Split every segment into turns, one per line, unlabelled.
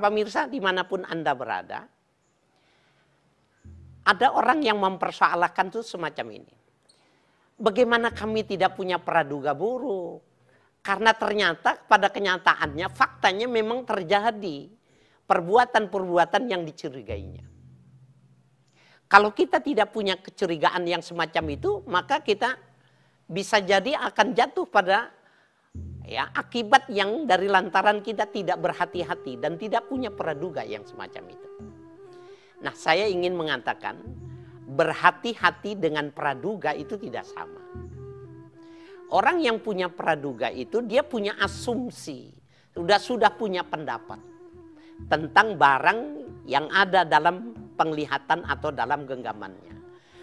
pemirsa dimanapun Anda berada, ada orang yang mempersoalkan itu semacam ini. Bagaimana kami tidak punya praduga buruk? Karena ternyata pada kenyataannya, faktanya memang terjadi perbuatan-perbuatan yang dicurigainya. Kalau kita tidak punya kecurigaan yang semacam itu, maka kita bisa jadi akan jatuh pada akibat yang dari lantaran kita tidak berhati-hati dan tidak punya praduga yang semacam itu. Nah, saya ingin mengatakan berhati-hati dengan praduga itu tidak sama. Orang yang punya praduga itu dia punya asumsi, sudah punya pendapat tentang barang yang ada dalam penglihatan atau dalam genggamannya.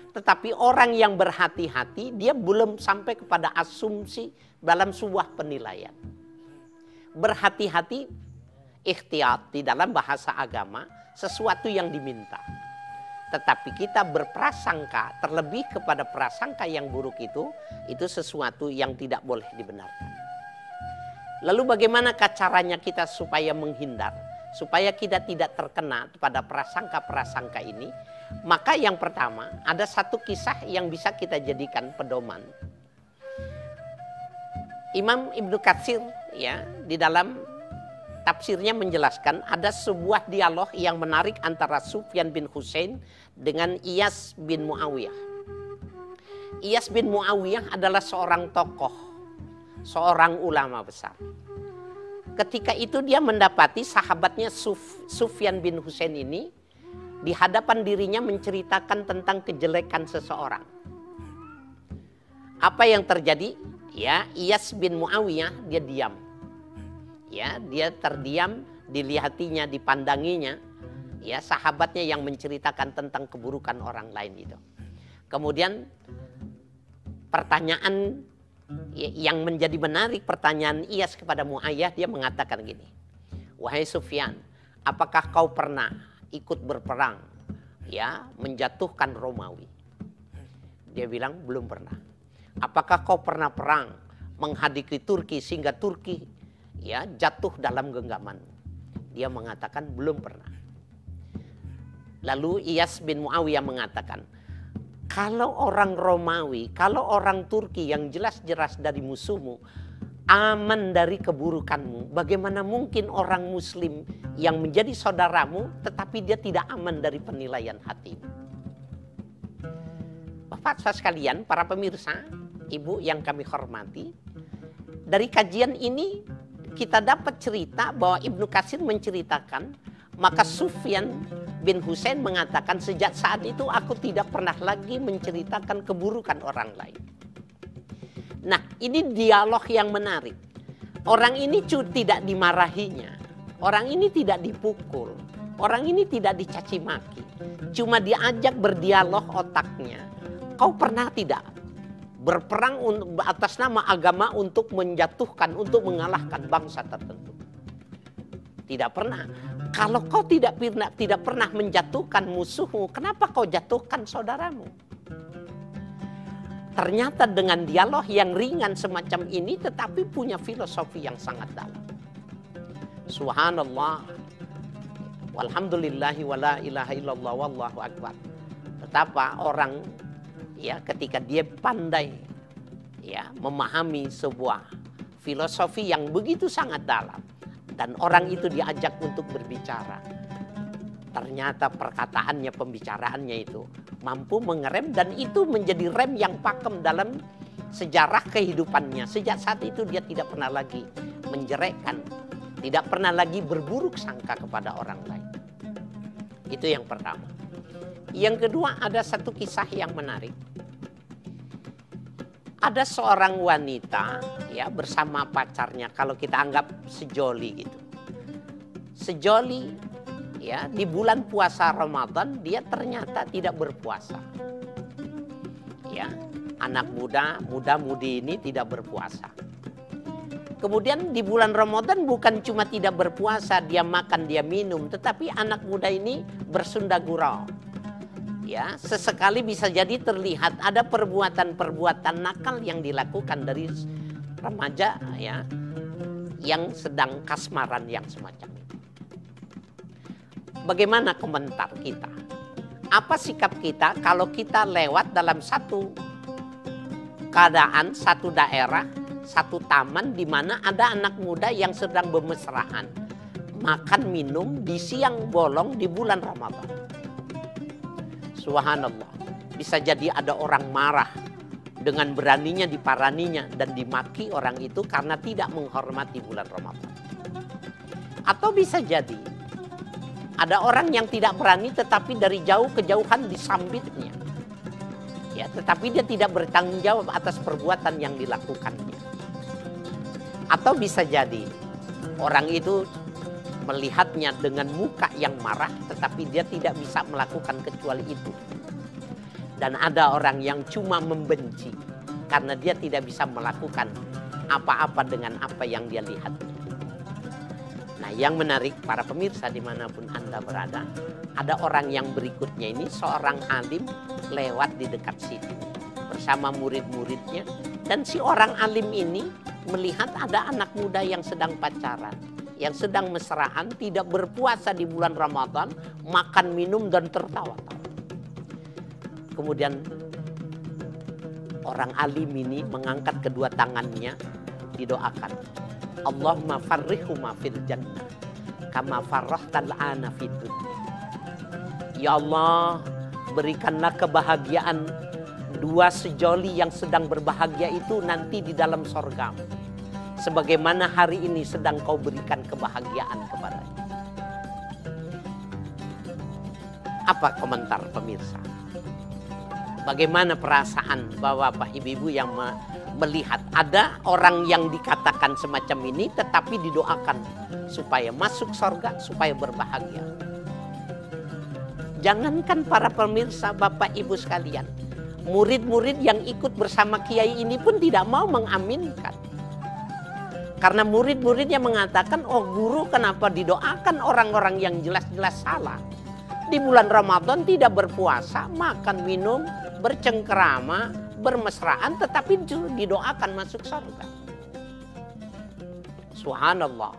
Tetapi orang yang berhati-hati dia belum sampai kepada asumsi dalam sebuah penilaian. Berhati-hati, ikhtiyat di dalam bahasa agama sesuatu yang diminta. Tetapi kita berprasangka terlebih kepada prasangka yang buruk itu sesuatu yang tidak boleh dibenarkan. Lalu bagaimanakah caranya kita supaya menghindar? Supaya kita tidak terkena pada prasangka-prasangka ini? Maka yang pertama ada satu kisah yang bisa kita jadikan pedoman. Imam Ibnu Katsir di dalam tafsirnya menjelaskan ada sebuah dialog yang menarik antara Sufyan bin Husain dengan Iyas bin Muawiyah. Iyas bin Muawiyah adalah seorang tokoh, seorang ulama besar. Ketika itu dia mendapati sahabatnya Sufyan bin Husain ini di hadapan dirinya menceritakan tentang kejelekan seseorang. Apa yang terjadi? Iyas bin Muawiyah dia diam. Dia terdiam, dilihatinya, dipandanginya, sahabatnya yang menceritakan tentang keburukan orang lain itu. Kemudian pertanyaan yang menjadi menarik, pertanyaan Iyas kepada Muawiyah, dia mengatakan gini, wahai Sufyan, apakah kau pernah ikut berperang, menjatuhkan Romawi? Dia bilang belum pernah. Apakah kau pernah perang menghadapi Turki sehingga Turki jatuh dalam genggaman? Dia mengatakan belum pernah. Lalu Iyas bin Muawiyah mengatakan, kalau orang Romawi, kalau orang Turki yang jelas-jelas dari musuhmu aman dari keburukanmu, bagaimana mungkin orang Muslim yang menjadi saudaramu tetapi dia tidak aman dari penilaian hatimu? Bapak saudara sekalian, para pemirsa, ibu yang kami hormati, dari kajian ini kita dapat cerita bahwa Ibnu Katsir menceritakan, maka Sufyan bin Husain mengatakan sejak saat itu aku tidak pernah lagi menceritakan keburukan orang lain. Nah, ini dialog yang menarik. Orang ini tidak dimarahinya, orang ini tidak dipukul, orang ini tidak dicaci maki, cuma diajak berdialog otaknya. Kau pernah tidak berperang atas nama agama untuk menjatuhkan, untuk mengalahkan bangsa tertentu? Tidak pernah. Kalau kau tidak pernah menjatuhkan musuhmu, kenapa kau jatuhkan saudaramu? Ternyata dengan dialog yang ringan semacam ini tetapi punya filosofi yang sangat dalam. Subhanallah, walhamdulillahi wala ilaha illallah wallahu akbar. Betapa orang ketika dia pandai memahami sebuah filosofi yang begitu sangat dalam dan orang itu diajak untuk berbicara, ternyata perkataannya, pembicaraannya itu mampu mengerem dan itu menjadi rem yang pakem dalam sejarah kehidupannya. Sejak saat itu dia tidak pernah lagi menjelekkan, tidak pernah lagi berburuk sangka kepada orang lain. Itu yang pertama. Yang kedua, ada satu kisah yang menarik. Ada seorang wanita bersama pacarnya, kalau kita anggap sejoli gitu. Sejoli di bulan puasa Ramadan dia ternyata tidak berpuasa. Anak muda-mudi ini tidak berpuasa. Kemudian di bulan Ramadan bukan cuma tidak berpuasa, dia makan, dia minum, tetapi anak muda ini bersunda gurau. Sesekali bisa jadi terlihat ada perbuatan-perbuatan nakal yang dilakukan dari remaja yang sedang kasmaran yang semacam itu. Bagaimana komentar kita? Apa sikap kita kalau kita lewat dalam satu keadaan, satu daerah, satu taman di mana ada anak muda yang sedang bermesraan, makan minum di siang bolong di bulan Ramadan. Subhanallah, bisa jadi ada orang marah dengan beraninya diparaninya dan dimaki orang itu karena tidak menghormati bulan Ramadan. Atau bisa jadi ada orang yang tidak berani tetapi dari jauh kejauhan disambitnya. Ya, tetapi dia tidak bertanggung jawab atas perbuatan yang dilakukannya. Atau bisa jadi orang itu melihatnya dengan muka yang marah tetapi dia tidak bisa melakukan kecuali itu. Dan ada orang yang cuma membenci karena dia tidak bisa melakukan apa-apa dengan apa yang dia lihat. Nah, yang menarik para pemirsa dimanapun Anda berada, ada orang yang berikutnya ini seorang alim lewat di dekat situ bersama murid-muridnya. Dan si orang alim ini melihat ada anak muda yang sedang pacaran, yang sedang mesraan, tidak berpuasa di bulan Ramadan, makan, minum, dan tertawa-tawa. Kemudian orang alim ini mengangkat kedua tangannya, didoakan. Allahumma farrihuma fil jannah kama farrahtal ana fid dunya. Ya Allah, berikanlah kebahagiaan dua sejoli yang sedang berbahagia itu nanti di dalam sorga, sebagaimana hari ini sedang kau berikan kebahagiaan kepadanya. Apa komentar pemirsa? Bagaimana perasaan bapak ibu-ibu yang melihat ada orang yang dikatakan semacam ini tetapi didoakan supaya masuk surga, supaya berbahagia. Jangankan para pemirsa bapak ibu sekalian, murid-murid yang ikut bersama kiai ini pun tidak mau mengaminkan. Karena murid-muridnya mengatakan, oh guru kenapa didoakan orang-orang yang jelas-jelas salah. Di bulan Ramadan tidak berpuasa, makan minum, bercengkerama, bermesraan, tetapi didoakan masuk surga. Subhanallah.